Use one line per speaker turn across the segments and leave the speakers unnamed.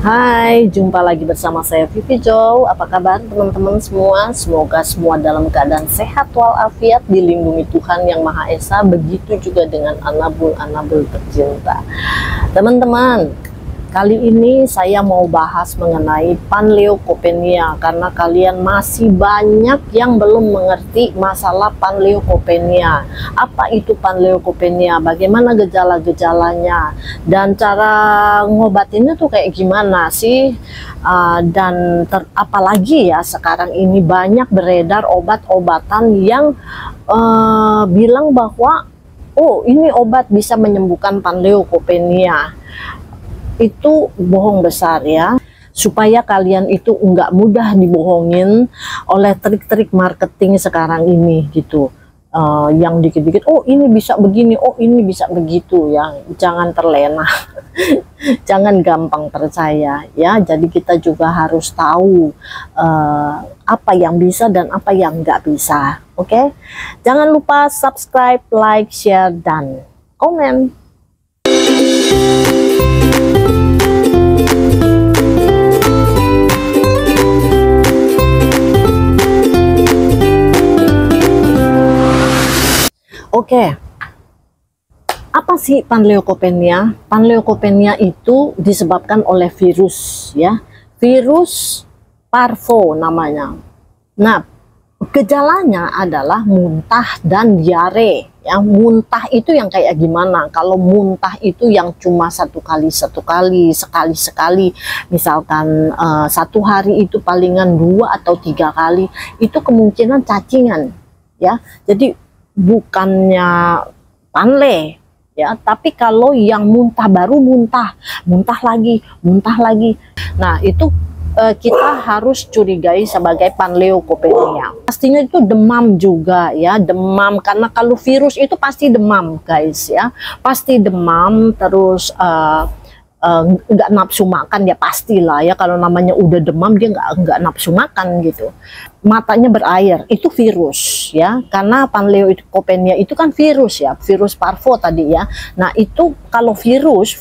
Hai, jumpa lagi bersama saya Vivi Jo. Apa kabar teman-teman semua? Semoga semua dalam keadaan sehat walafiat, dilindungi Tuhan Yang Maha Esa. Begitu juga dengan anabul-anabul tercinta. Teman-teman, kali ini saya mau bahas mengenai panleukopenia karena kalian masih banyak yang belum mengerti masalah panleukopenia. Apa itu panleukopenia? Bagaimana gejala-gejalanya? Dan cara ngobatinnya tuh kayak gimana sih? Dan apalagi ya sekarang ini banyak beredar obat-obatan yang bilang bahwa oh ini obat bisa menyembuhkan panleukopenia. Itu bohong besar ya. Supaya kalian itu nggak mudah dibohongin oleh trik-trik marketing sekarang ini gitu. Yang dikit-dikit, oh ini bisa begini, oh ini bisa begitu ya. Jangan terlena. Jangan gampang percaya ya. Jadi kita juga harus tahu apa yang bisa dan apa yang nggak bisa. Oke? Jangan lupa subscribe, like, share, dan komen. Oke, apa sih panleukopenia? Panleukopenia itu disebabkan oleh virus ya, virus parvo namanya. Nah, gejalanya adalah muntah dan diare. Ya, muntah itu yang kayak gimana? Kalau muntah itu yang cuma sekali, sekali, misalkan satu hari itu palingan 2 atau 3 kali, itu kemungkinan cacingan ya. Jadi bukannya panle ya, tapi kalau yang muntah baru muntah lagi. Nah, itu kita harus curigai sebagai panleukopenia. Pastinya itu demam juga ya, demam, karena kalau virus itu pasti demam guys ya, pasti demam, terus nggak nafsu makan ya pastilah ya, kalau namanya udah demam dia nggak nafsu makan gitu. Matanya berair, itu virus ya, karena panleukopenia itu kan virus ya, virus parvo tadi ya. Nah itu kalau virus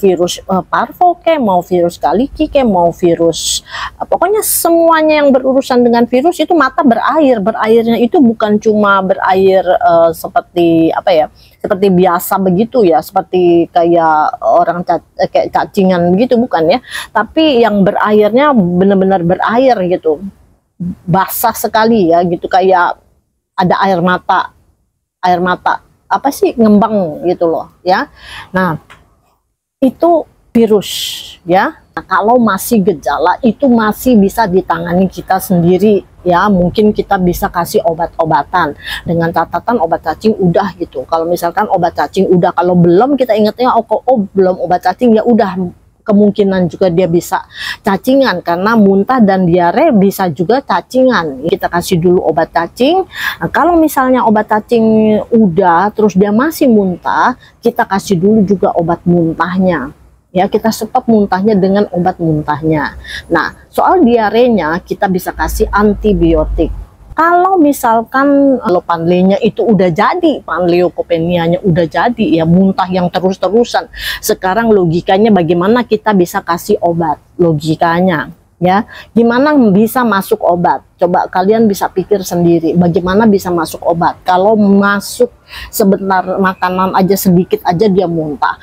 parvo kayak mau virus Galiki kayak mau virus pokoknya semuanya yang berurusan dengan virus itu mata berair. Berairnya itu bukan cuma berair seperti apa ya, seperti biasa begitu ya, seperti kayak orang kayak cacingan begitu, bukan ya, tapi yang berairnya benar-benar berair gitu, basah sekali ya gitu, kayak ada air mata apa sih, ngembang gitu loh ya. Nah itu virus ya. Nah, kalau masih gejala itu masih bisa ditangani kita sendiri ya, mungkin kita bisa kasih obat-obatan dengan catatan obat cacing udah gitu. Kalau misalkan obat cacing udah, kalau belum kita ingatnya oh belum obat cacing ya udah, kemungkinan juga dia bisa cacingan karena muntah dan diare bisa juga cacingan. Kita kasih dulu obat cacing. Nah, kalau misalnya obat cacing udah terus dia masih muntah, kita kasih dulu juga obat muntahnya. Ya, kita stop muntahnya dengan obat muntahnya. Nah, soal diarenya kita bisa kasih antibiotik. Kalau misalkan kalau panlenya itu udah jadi, panleukopenianya udah jadi ya, muntah yang terus-terusan. Sekarang logikanya bagaimana kita bisa kasih obat? Logikanya ya, gimana bisa masuk obat? Coba kalian bisa pikir sendiri, bagaimana bisa masuk obat? Kalau masuk sebentar makanan aja, sedikit aja dia muntah.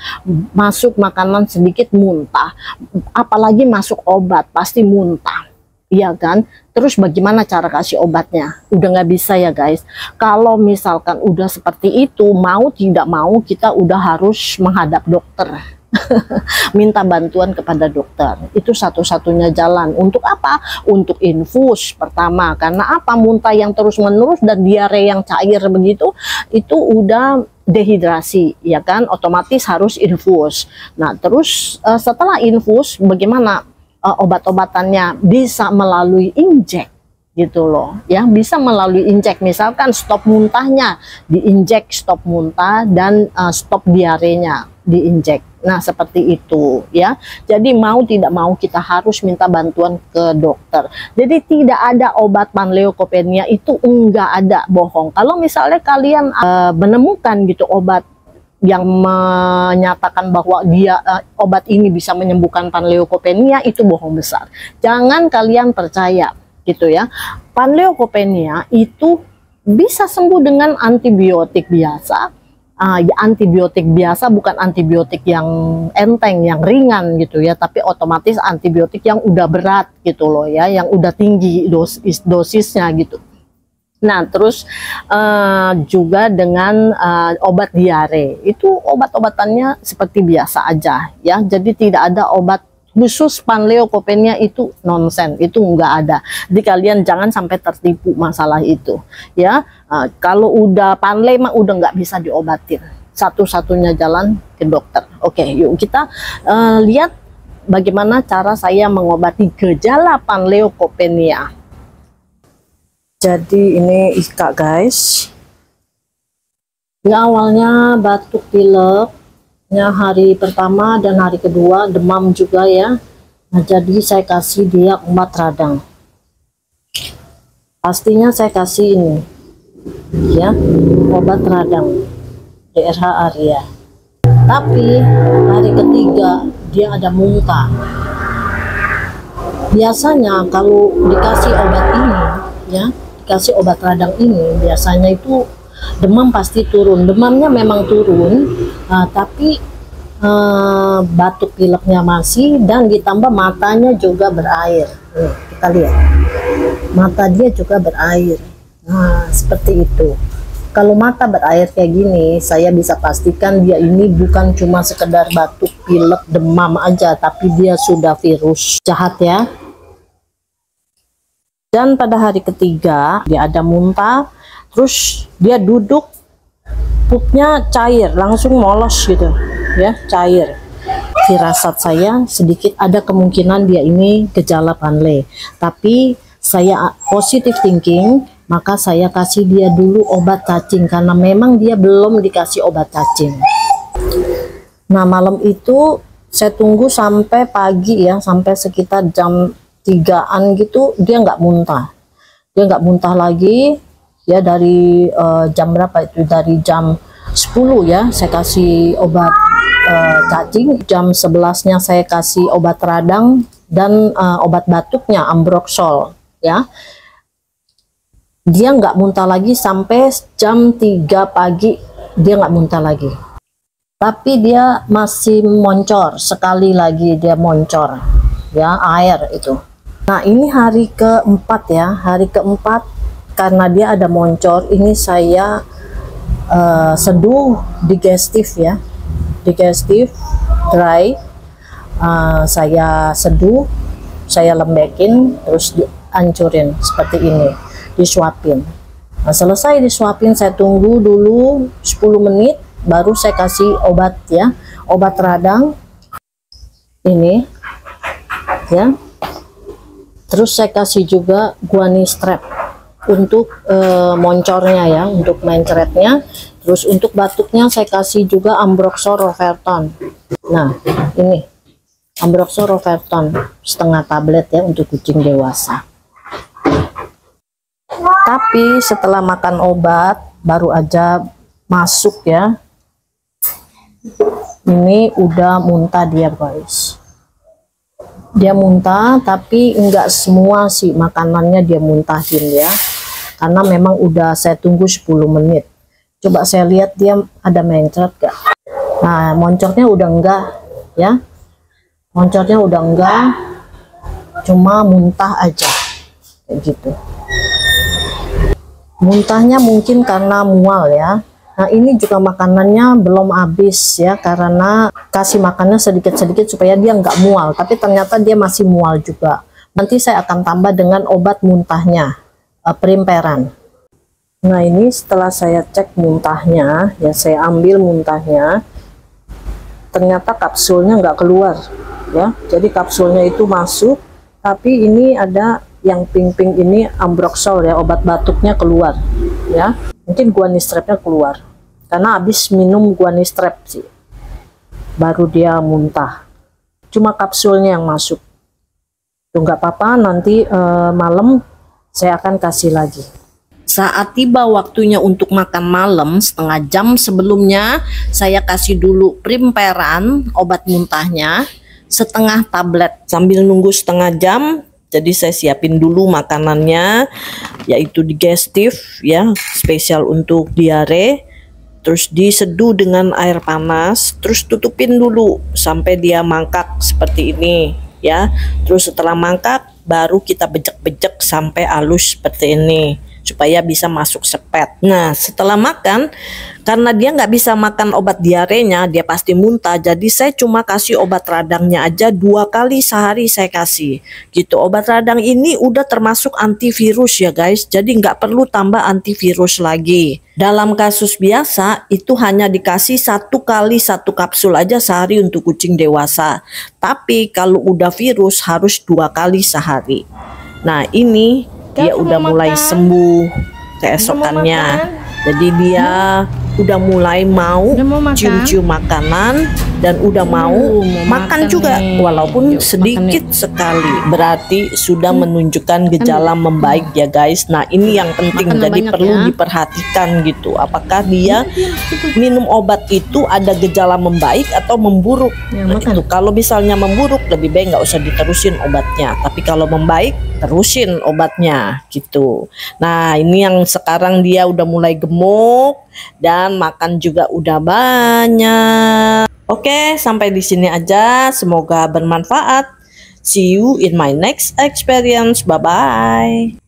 Masuk makanan sedikit muntah. Apalagi masuk obat, pasti muntah. Iya kan? Terus bagaimana cara kasih obatnya? Udah nggak bisa ya guys. Kalau misalkan udah seperti itu, mau tidak mau kita udah harus menghadap dokter. Minta bantuan kepada dokter. Itu satu-satunya jalan. Untuk apa? Untuk infus pertama. Karena apa? Muntah yang terus-menerus dan diare yang cair begitu, itu udah dehidrasi ya kan? Otomatis harus infus. Nah terus setelah infus bagaimana? Obat-obatannya bisa melalui injek gitu loh ya, bisa melalui injek. Misalkan stop muntahnya diinjek, stop muntah, dan stop diarenya diinjek. Nah seperti itu ya. Jadi mau tidak mau kita harus minta bantuan ke dokter. Jadi tidak ada obat panleukopenia itu, enggak ada, bohong. Kalau misalnya kalian menemukan gitu obat yang menyatakan bahwa dia obat ini bisa menyembuhkan panleukopenia itu bohong besar. Jangan kalian percaya gitu ya. Panleukopenia itu bisa sembuh dengan antibiotik biasa. Ya, antibiotik biasa, bukan antibiotik yang enteng, yang ringan gitu ya, tapi otomatis antibiotik yang udah berat gitu loh ya, yang udah tinggi dosisnya gitu. Nah, terus juga dengan obat diare, itu obat-obatannya seperti biasa aja ya, jadi tidak ada obat khusus panleukopenia, itu nonsen, itu nggak ada. Jadi kalian jangan sampai tertipu masalah itu ya. Kalau udah panle mah udah nggak bisa diobatin, satu-satunya jalan ke dokter. Oke, yuk kita lihat bagaimana cara saya mengobati gejala panleukopenia. Jadi ini Ika guys ya, awalnya batuk pilek ya, hari pertama dan hari kedua demam juga ya. Nah, jadi saya kasih dia obat radang. Pastinya saya kasih ini ya, obat radang DRH Arya. Tapi hari ketiga dia ada muntah. Biasanya kalau dikasih obat ini ya, dikasih obat radang ini, biasanya itu demam pasti turun. Demamnya memang turun, tapi batuk pileknya masih, dan ditambah matanya juga berair. Kita lihat mata dia juga berair. Nah, seperti itu. Kalau mata berair kayak gini, saya bisa pastikan dia ini bukan cuma sekedar batuk pilek demam aja, tapi dia sudah virus jahat ya. Dan pada hari ketiga dia ada muntah, terus dia duduk, pupnya cair, langsung molos gitu ya, cair. Firasat saya sedikit ada kemungkinan dia ini gejala panle, tapi saya positive thinking, maka saya kasih dia dulu obat cacing karena memang dia belum dikasih obat cacing. Nah, malam itu saya tunggu sampai pagi ya, sampai sekitar jam 3-an gitu, dia nggak muntah. Dia nggak muntah lagi ya. Dari jam berapa itu, dari jam 10 ya saya kasih obat cacing, jam 11-nya saya kasih obat radang dan obat batuknya Ambroxol ya. Dia nggak muntah lagi sampai jam 3 pagi, dia nggak muntah lagi, tapi dia masih moncor, sekali lagi dia moncor ya, air itu. Nah, ini hari keempat ya, hari keempat karena dia ada moncor, ini saya seduh digestif ya, digestif dry. Saya seduh, saya lembekin, terus dihancurin seperti ini, disuapin. Nah, selesai disuapin, saya tunggu dulu 10 menit, baru saya kasih obat ya, obat radang ini ya. Terus saya kasih juga guani strep untuk moncornya ya, untuk mencretnya. Terus untuk batuknya saya kasih juga Ambroxol Roferton. Nah, ini Ambroxol Roferton setengah tablet ya, untuk kucing dewasa. Tapi setelah makan obat baru aja masuk ya, ini udah muntah dia guys. Dia muntah, tapi enggak semua sih makanannya dia muntahin ya, karena memang udah saya tunggu 10 menit. Coba saya lihat dia ada mencret gak. Nah, moncornya udah enggak ya, moncornya udah enggak, cuma muntah aja kayak gitu. Muntahnya mungkin karena mual ya. Nah, ini juga makanannya belum habis ya, karena kasih makannya sedikit-sedikit supaya dia nggak mual, tapi ternyata dia masih mual juga. Nanti saya akan tambah dengan obat muntahnya, Primperan. Nah, ini setelah saya cek muntahnya ya, saya ambil muntahnya, ternyata kapsulnya nggak keluar ya. Jadi kapsulnya itu masuk, tapi ini ada yang pink-pink ini Ambroxol ya, obat batuknya keluar ya. Mungkin guani strepnya keluar karena habis minum guani strep sih, baru dia muntah. Cuma kapsulnya yang masuk. Tuh nggak apa-apa, nanti malam saya akan kasih lagi. Saat tiba waktunya untuk makan malam, setengah jam sebelumnya saya kasih dulu primperan obat muntahnya setengah tablet. Sambil nunggu setengah jam, jadi saya siapin dulu makanannya, yaitu digestif ya, spesial untuk diare. Terus diseduh dengan air panas, terus tutupin dulu sampai dia mangkak seperti ini ya. Terus setelah mangkak baru kita bejek-bejek sampai halus seperti ini supaya bisa masuk sepet. Nah setelah makan, karena dia nggak bisa makan obat diarenya, dia pasti muntah, jadi saya cuma kasih obat radangnya aja 2 kali sehari saya kasih gitu. Obat radang ini udah termasuk antivirus ya guys, jadi nggak perlu tambah antivirus lagi. Dalam kasus biasa itu hanya dikasih 1 kali 1 kapsul aja sehari untuk kucing dewasa, tapi kalau udah virus harus 2 kali sehari. Nah ini dia udah mulai sembuh keesokannya, jadi dia udah mulai mau cium-cium makanan dan udah mau makan juga walaupun sedikit sekali, berarti sudah menunjukkan gejala membaik ya guys. Nah ini yang penting, jadi perlu diperhatikan gitu, apakah dia minum obat itu ada gejala membaik atau memburuk. Nah, itu kalau misalnya memburuk lebih baik nggak usah diterusin obatnya, tapi kalau membaik terusin obatnya gitu. Nah ini yang sekarang dia udah mulai gemuk dan makan juga udah banyak. Oke, sampai di sini aja. Semoga bermanfaat. See you in my next experience. Bye bye.